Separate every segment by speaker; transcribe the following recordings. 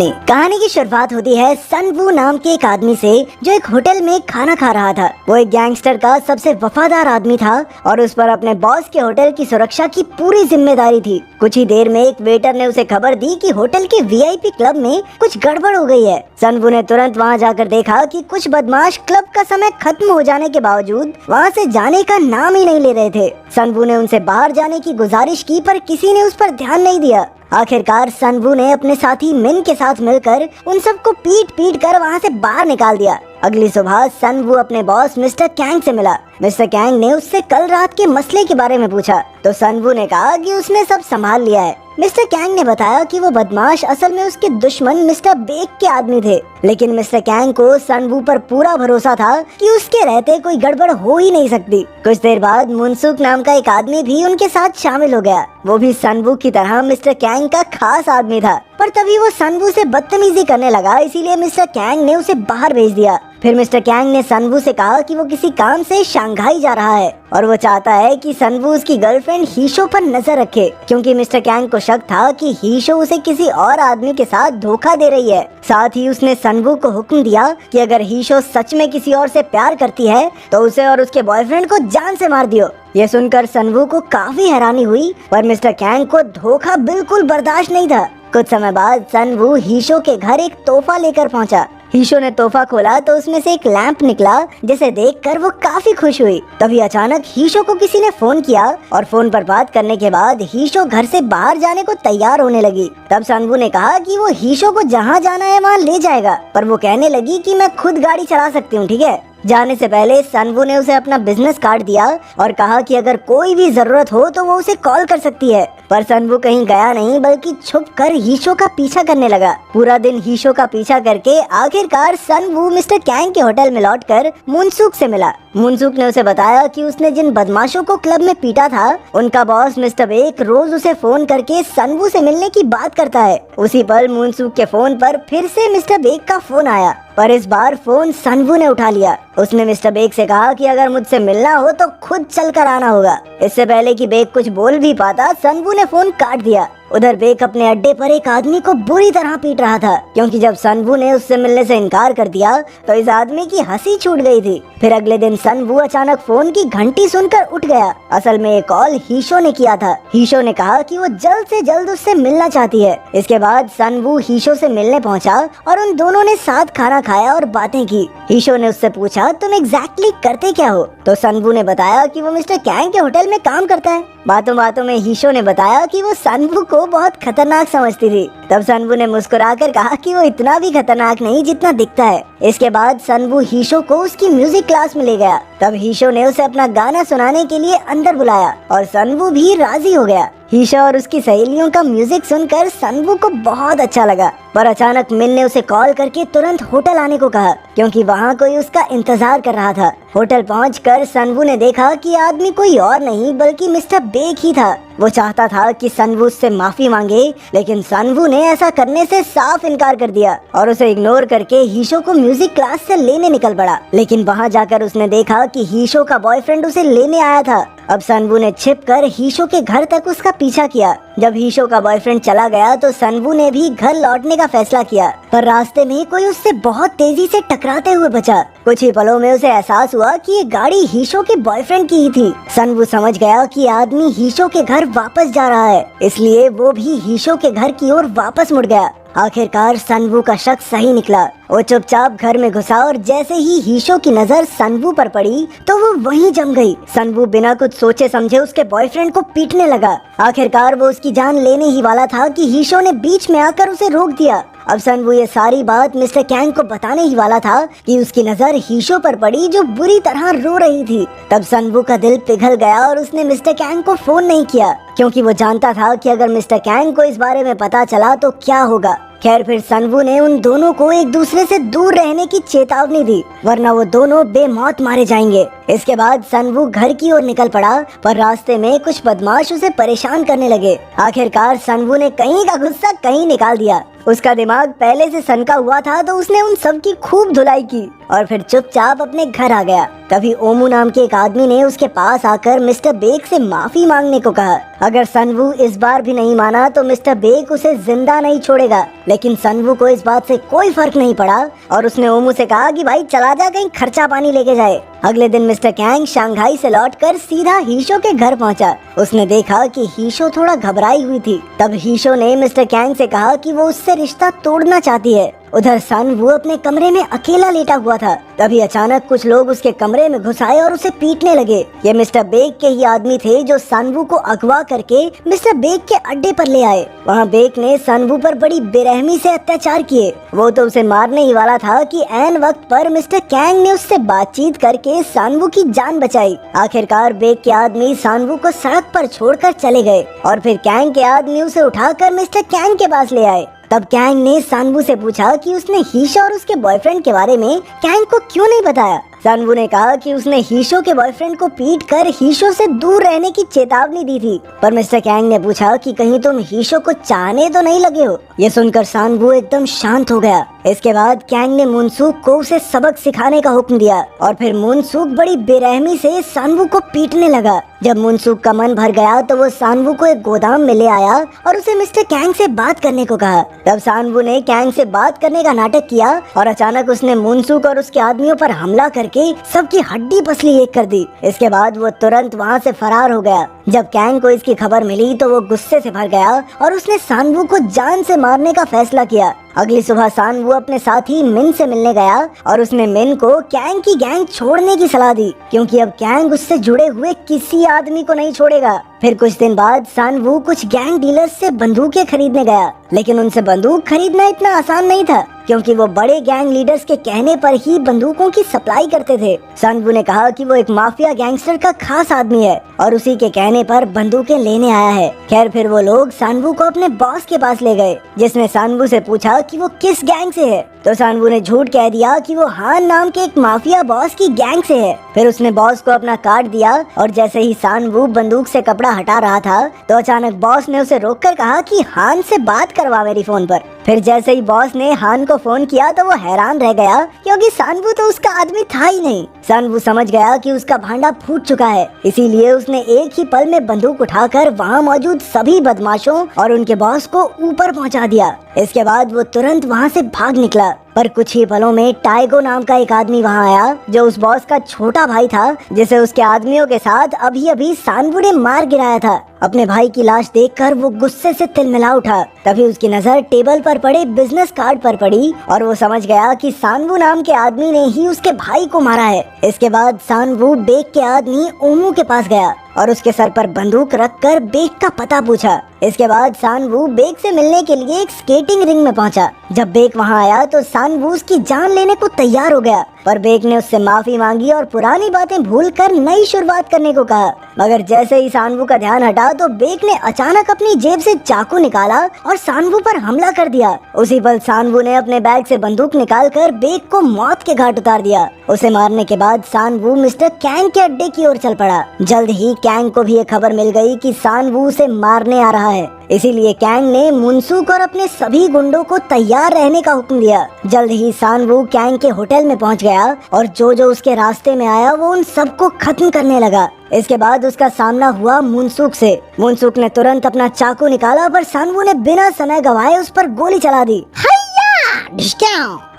Speaker 1: कहानी। कहानी की शुरुआत होती है सनवू नाम के एक आदमी से जो एक होटल में खाना खा रहा था। वो एक गैंगस्टर का सबसे वफादार आदमी था और उस पर अपने बॉस के होटल की सुरक्षा की पूरी जिम्मेदारी थी। कुछ ही देर में एक वेटर ने उसे खबर दी कि होटल के वीआईपी क्लब में कुछ गड़बड़ हो गई है। सनवू ने तुरंत वहां जाकर देखा कि कुछ बदमाश क्लब का समय खत्म हो जाने के बावजूद वहां से जाने का नाम ही नहीं ले रहे थे। सनवू ने उनसे बाहर जाने की गुजारिश की पर किसी ने उस पर ध्यान नहीं दिया। आखिरकार सनवू ने अपने साथी मिन के साथ मिलकर उन सबको पीट पीट कर वहां से बाहर निकाल दिया। अगली सुबह सनवू अपने बॉस मिस्टर कैंग से मिला। मिस्टर कैंग ने उससे कल रात के मसले के बारे में पूछा तो सनवू ने कहा कि उसने सब संभाल लिया है। मिस्टर कैंग ने बताया कि वो बदमाश असल में उसके दुश्मन मिस्टर बेक के आदमी थे, लेकिन मिस्टर कैंग को सनवू पर पूरा भरोसा था कि उसके रहते कोई गड़बड़ हो ही नहीं सकती। कुछ देर बाद मुनसुक नाम का एक आदमी भी उनके साथ शामिल हो गया। वो भी सनवू की तरह मिस्टर कैंग का खास आदमी था, पर तभी वो सनवू से बदतमीजी करने लगा, इसीलिए मिस्टर कैंग ने उसे बाहर भेज दिया। फिर मिस्टर कैंग ने सनवू से कहा कि वो किसी काम से शंघाई जा रहा है और वो चाहता है कि सनवू उसकी गर्लफ्रेंड हीशो पर नजर रखे, क्योंकि मिस्टर कैंग को शक था कि हीशो उसे किसी और आदमी के साथ धोखा दे रही है। साथ ही उसने सनवू को हुक्म दिया कि अगर हीशो सच में किसी और से प्यार करती है तो उसे और उसके बॉयफ्रेंड को जान से मार दियो। ये सुनकर सनवू को काफी हैरानी हुई, पर मिस्टर कैंग को धोखा बिल्कुल बर्दाश्त नहीं था। कुछ समय बाद सनवू हीशो के घर एक तोहफा लेकर पहुंचा। हीशो ने तोहफा खोला तो उसमें से एक लैंप निकला, जिसे देखकर वो काफी खुश हुई। तभी अचानक हीशो को किसी ने फोन किया और फोन पर बात करने के बाद हीशो घर से बाहर जाने को तैयार होने लगी। तब सनवू ने कहा कि वो हीशो को जहाँ जाना है वहाँ ले जाएगा, पर वो कहने लगी कि मैं खुद गाड़ी चला सकती हूँ, ठीक है। जाने से पहले सनवू ने उसे अपना बिजनेस कार्ड दिया और कहा कि अगर कोई भी जरूरत हो तो वो उसे कॉल कर सकती है। पर सनवू कहीं गया नहीं, बल्कि छुपकर हीशो का पीछा करने लगा। पूरा दिन हीशो का पीछा करके आखिरकार सनवू मिस्टर कैंग के होटल में लौटकर मुनसुक से मिला। मुनसुक ने उसे बताया कि उसने जिन बदमाशों को क्लब में पीटा था, उनका बॉस मिस्टर बेक रोज उसे फोन करके सनवू से मिलने की बात करता है। उसी पल मुनसुक के फोन पर फिर से मिस्टर बेक का फोन आया, पर इस बार फोन सनवू ने उठा लिया। उसने मिस्टर बेक से कहा कि अगर मुझसे मिलना हो तो खुद चलकर आना होगा। इससे पहले कि बेक कुछ बोल भी पाता, सनवू ने फोन काट दिया। उधर बेक अपने अड्डे पर एक आदमी को बुरी तरह पीट रहा था, क्योंकि जब सनवू ने उससे मिलने से इनकार कर दिया तो इस आदमी की हंसी छूट गई थी। फिर अगले दिन सनवू अचानक फोन की घंटी सुनकर उठ गया। असल में ये कॉल हीशो ने किया था। हीशो ने कहा कि वो जल्द से जल्द उससे मिलना चाहती है। इसके बाद सनवू हीशो से मिलने पहुंचा और उन दोनों ने साथ खाना खाया और बातें की। हीशो ने उससे पूछा, तुम एग्जैक्टली करते क्या हो? तो सनवू ने बताया कि वो मिस्टर कैंग के होटल में काम करता है। बातों बातों में हीशो ने बताया कि वो सनवू को बहुत खतरनाक समझती थी। तब सनवू ने मुस्कुराकर कहा कि वो इतना भी खतरनाक नहीं जितना दिखता है। इसके बाद सनवू हीशो को उसकी म्यूजिक क्लास में ले गया। तब हीशो ने उसे अपना गाना सुनाने के लिए अंदर बुलाया और सनवू भी राजी हो गया। हीशो और उसकी सहेलियों का म्यूजिक सुनकर सनवू को बहुत अच्छा लगा, पर अचानक मिन ने उसे कॉल करके तुरंत होटल आने को कहा, क्योंकि वहाँ कोई उसका इंतजार कर रहा था। होटल पहुंचकर सनवू ने देखा कि आदमी कोई और नहीं बल्कि मिस्टर बेक ही था। वो चाहता था कि सनवू उससे माफी मांगे, लेकिन सनवू ने ऐसा करने से साफ इनकार कर दिया और उसे इग्नोर करके हीशो को म्यूजिक क्लास से लेने निकल पड़ा। लेकिन वहाँ जाकर उसने देखा कि हीशो का बॉयफ्रेंड उसे लेने आया था। अब सनवू ने छिपकर हीशो के घर तक उसका पीछा किया। जब हीशो का बॉयफ्रेंड चला गया तो सनवू ने भी घर लौटने का फैसला किया, पर रास्ते में कोई उससे बहुत तेजी से टकराते हुए बचा। कुछ ही पलों में उसे एहसास हुआ कि ये गाड़ी हीशो के बॉयफ्रेंड की ही थी। सनवू समझ गया कि आदमी हीशो के घर वापस जा रहा है, इसलिए वो भी हीशो के घर की ओर वापस मुड़ गया। आखिरकार सनवू का शक सही निकला। वो चुपचाप घर में घुसा और जैसे ही हीशो की नजर सनवू पर पड़ी तो वो वहीं जम गई। सनवू बिना कुछ सोचे समझे उसके बॉयफ्रेंड को पीटने लगा। आखिरकार वो उसकी जान लेने ही वाला था कि हीशो ने बीच में आकर उसे रोक दिया। अब सनवू ये सारी बात मिस्टर कैंग को बताने ही वाला था कि उसकी नजर हीशो पर पड़ी, जो बुरी तरह रो रही थी। तब सनवू का दिल पिघल गया और उसने मिस्टर कैंग को फोन नहीं किया, क्योंकि वो जानता था कि अगर मिस्टर कैंग को इस बारे में पता चला तो क्या होगा। खैर, फिर सनवू ने उन दोनों को एक दूसरे से दूर रहने की चेतावनी दी, वरना वो दोनों बेमौत मारे जाएंगे। इसके बाद सनवू घर की ओर निकल पड़ा, पर रास्ते में कुछ बदमाश उसे परेशान करने लगे। आखिरकार सनवू ने कहीं का गुस्सा कहीं निकाल दिया। उसका दिमाग पहले से सनका हुआ था, तो उसने उन सब की खूब धुलाई की और फिर चुपचाप अपने घर आ गया। तभी ओमू नाम के एक आदमी ने उसके पास आकर मिस्टर बेक से माफी मांगने को कहा। अगर सनवू इस बार भी नहीं माना तो मिस्टर बेक उसे जिंदा नहीं छोड़ेगा। लेकिन सनवू को इस बात से कोई फर्क नहीं पड़ा और उसने ओमू से कहा कि भाई चला जा, कहीं खर्चा पानी लेके जाए। अगले दिन मिस्टर कैंग शंघाई से लौटकर सीधा हीशो के घर पहुंचा। उसने देखा कि हीशो थोड़ा घबराई हुई थी। तब हीशो ने मिस्टर कैंग से कहा कि वो उससे रिश्ता तोड़ना चाहती है। उधर सनवू अपने कमरे में अकेला लेटा हुआ था। तभी अचानक कुछ लोग उसके कमरे में घुस आए और उसे पीटने लगे। ये मिस्टर बेक के ही आदमी थे जो सनवू को अगवा करके मिस्टर बेक के अड्डे पर ले आए। वहाँ बेक ने सनवू पर बड़ी बेरहमी से अत्याचार किए। वो तो उसे मारने ही वाला था कि ऐन वक्त पर मिस्टर कैंग ने उससे बातचीत करके सनवू की जान बचाई। आखिरकार बेक के आदमी सनवू को सड़क पर छोड़कर चले गए और फिर कैंग के आदमी उसे उठाकर मिस्टर कैंग के पास ले आए। तब कैंग ने सनवू से पूछा कि उसने हीशा और उसके बॉयफ्रेंड के बारे में कैंग को क्यों नहीं बताया। सनवू ने कहा कि उसने हीशो के बॉयफ्रेंड को पीट कर हीशो से दूर रहने की चेतावनी दी थी। पर मिस्टर कैंग ने पूछा कि कहीं तुम हीशो को चाहने तो नहीं लगे हो। ये सुनकर सनवू एकदम शांत हो गया। इसके बाद कैंग ने मुनसूक को उसे सबक सिखाने का हुक्म दिया और फिर मुनसूक बड़ी बेरहमी से सनवू को पीटने लगा। जब मुनसूक का मन भर गया तो वो सनवू को एक गोदाम में ले आया और उसे मिस्टर कैंग से बात करने को कहा। तब सनवू ने कैंग से बात करने का नाटक किया और अचानक उसने मुनसूक और उसके आदमियों पर हमला करके सबकी हड्डी पसली एक कर दी। इसके बाद वो तुरंत वहाँ से फरार हो गया। जब कैंग को इसकी खबर मिली तो वो गुस्से से भर गया और उसने सनवू को जान से मारने का फैसला किया। अगली सुबह सनवू अपने साथी मिन से मिलने गया और उसने मिन को कैंग की गैंग छोड़ने की सलाह दी, क्योंकि अब कैंग उससे जुड़े हुए किसी आदमी को नहीं छोड़ेगा। फिर कुछ दिन बाद सनवू कुछ गैंग डीलर्स से बंदूकें खरीदने गया, लेकिन उनसे बंदूक खरीदना इतना आसान नहीं था, क्योंकि वो बड़े गैंग लीडर्स के कहने पर ही बंदूकों की सप्लाई करते थे। सनवू ने कहा कि वो एक माफिया गैंगस्टर का खास आदमी है और उसी के कहने पर बंदूकें लेने आया है। खैर फिर वो लोग सनवू को अपने बॉस के पास ले गए, जिसने सनवू से पूछा कि वो किस गैंग से है। तो सनवू ने झूठ कह दिया कि वो हान नाम के एक माफिया बॉस की गैंग से है। फिर उसने बॉस को अपना कार्ड दिया और जैसे ही सनवू बंदूक से कपड़ा हटा रहा था तो अचानक बॉस ने उसे रोककर कहा कि हान से बात करवा मेरी फोन पर। फिर जैसे ही बॉस ने हान को फोन किया तो वो हैरान रह गया, क्योंकि सनवू तो उसका आदमी था ही नहीं। सनवू समझ गया कि उसका भांडा फूट चुका है, इसीलिए उसने एक ही पल में बंदूक उठाकर वहाँ मौजूद सभी बदमाशों और उनके बॉस को ऊपर पहुँचा दिया। इसके बाद वो तुरंत वहाँ से भाग निकला। पर कुछ ही पलों में टाइगो नाम का एक आदमी वहाँ आया, जो उस बॉस का छोटा भाई था, जिसे उसके आदमियों के साथ अभी अभी सनवू ने मार गिराया था। अपने भाई की लाश देखकर वो गुस्से से तिलमिला उठा। तभी उसकी नजर टेबल पर पड़े बिजनेस कार्ड पर पड़ी और वो समझ गया कि सनवू नाम के आदमी ने ही उसके भाई को मारा है। इसके बाद सनवू बेक के आदमी ओमू के पास गया और उसके सर पर बंदूक रखकर बेक का पता पूछा। इसके बाद सनवू बेक से मिलने के लिए एक स्केटिंग रिंग में पहुंचा। जब बेक वहां आया तो सनवू उसकी जान लेने को तैयार हो गया, पर बेक ने उससे माफी मांगी और पुरानी बातें भूलकर नई शुरुआत करने को कहा। मगर जैसे ही सनवू का ध्यान हटा तो बेक ने अचानक अपनी जेब से चाकू निकाला और सनवू पर हमला कर दिया। उसी पल सनवू ने अपने बैग से बंदूक निकालकर बेक को मौत के घाट उतार दिया। उसे मारने के बाद सनवू मिस्टर कैंग के अड्डे की ओर चल पड़ा। जल्द ही कैंग को भी ये खबर मिल गई कि सनवू उसे मारने आ रहा है, इसीलिए कैंग ने मुनसूक और अपने सभी गुंडों को तैयार रहने का हुक्म दिया। जल्द ही सनवू कैंग के होटल में पहुंच गया और जो जो उसके रास्ते में आया वो उन सबको खत्म करने लगा। इसके बाद उसका सामना हुआ मुनसूक से। मुनसूक ने तुरंत अपना चाकू निकाला, पर सनवू ने बिना समय गवाए उस पर गोली चला दी।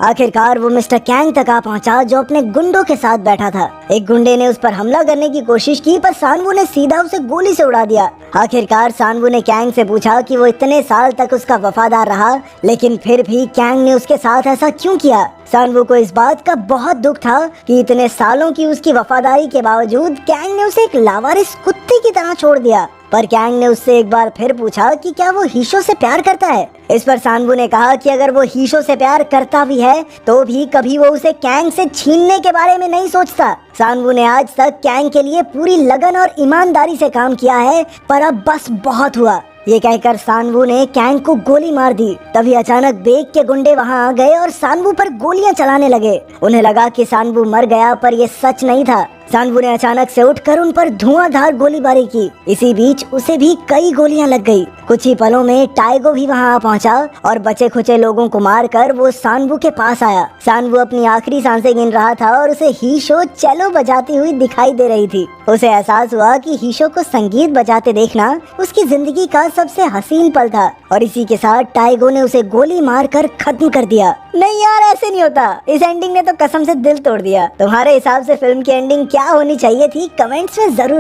Speaker 1: आखिरकार वो मिस्टर कैंग तक आ पहुंचा, जो अपने गुंडों के साथ बैठा था। एक गुंडे ने उस पर हमला करने की कोशिश की, पर सनवू ने सीधा उसे गोली से उड़ा दिया। आखिरकार सनवू ने कैंग से पूछा कि वो इतने साल तक उसका वफादार रहा, लेकिन फिर भी कैंग ने उसके साथ ऐसा क्यों किया। सनवू को इस बात का बहुत दुख था कि इतने सालों की उसकी वफादारी के बावजूद कैंग ने उसे एक लावारिस कुत्ते की तरह छोड़ दिया। पर कैंग ने उससे एक बार फिर पूछा कि क्या वो हीशो से प्यार करता है। इस पर सनवू ने कहा कि अगर वो हीशो से प्यार करता भी है तो भी कभी वो उसे कैंग से छीनने के बारे में नहीं सोचता। सनवू ने आज तक कैंग के लिए पूरी लगन और ईमानदारी से काम किया है, पर अब बस बहुत हुआ। ये कहकर सनवू ने कैंग को गोली मार दी। तभी अचानक बेक के गुंडे वहां आ गए और सनवू पर गोलियां चलाने लगे। उन्हें लगा कि सनवू मर गया, पर ये सच नहीं था। सानवू ने अचानक से उठकर उन पर धुआंधार गोलीबारी की। इसी बीच उसे भी कई गोलियां लग गई। कुछ ही पलों में टाइगो भी वहां आ पहुंचा और बचे खुचे लोगों को मारकर वो सानवू के पास आया। सानवू अपनी आखिरी सांसें गिन रहा था और उसे हीशो चेलो बजाती हुई दिखाई दे रही थी। उसे एहसास हुआ कि हीशो को संगीत बजाते देखना उसकी जिंदगी का सबसे हसीन पल था और इसी के साथ टाइगो ने उसे गोली मारकर खत्म कर दिया। नहीं यार, ऐसे नहीं होता। इस एंडिंग ने तो कसम से दिल तोड़ दिया। तुम्हारे हिसाब से फिल्म की एंडिंग क्या होनी चाहिए थी? कमेंट्स में जरूर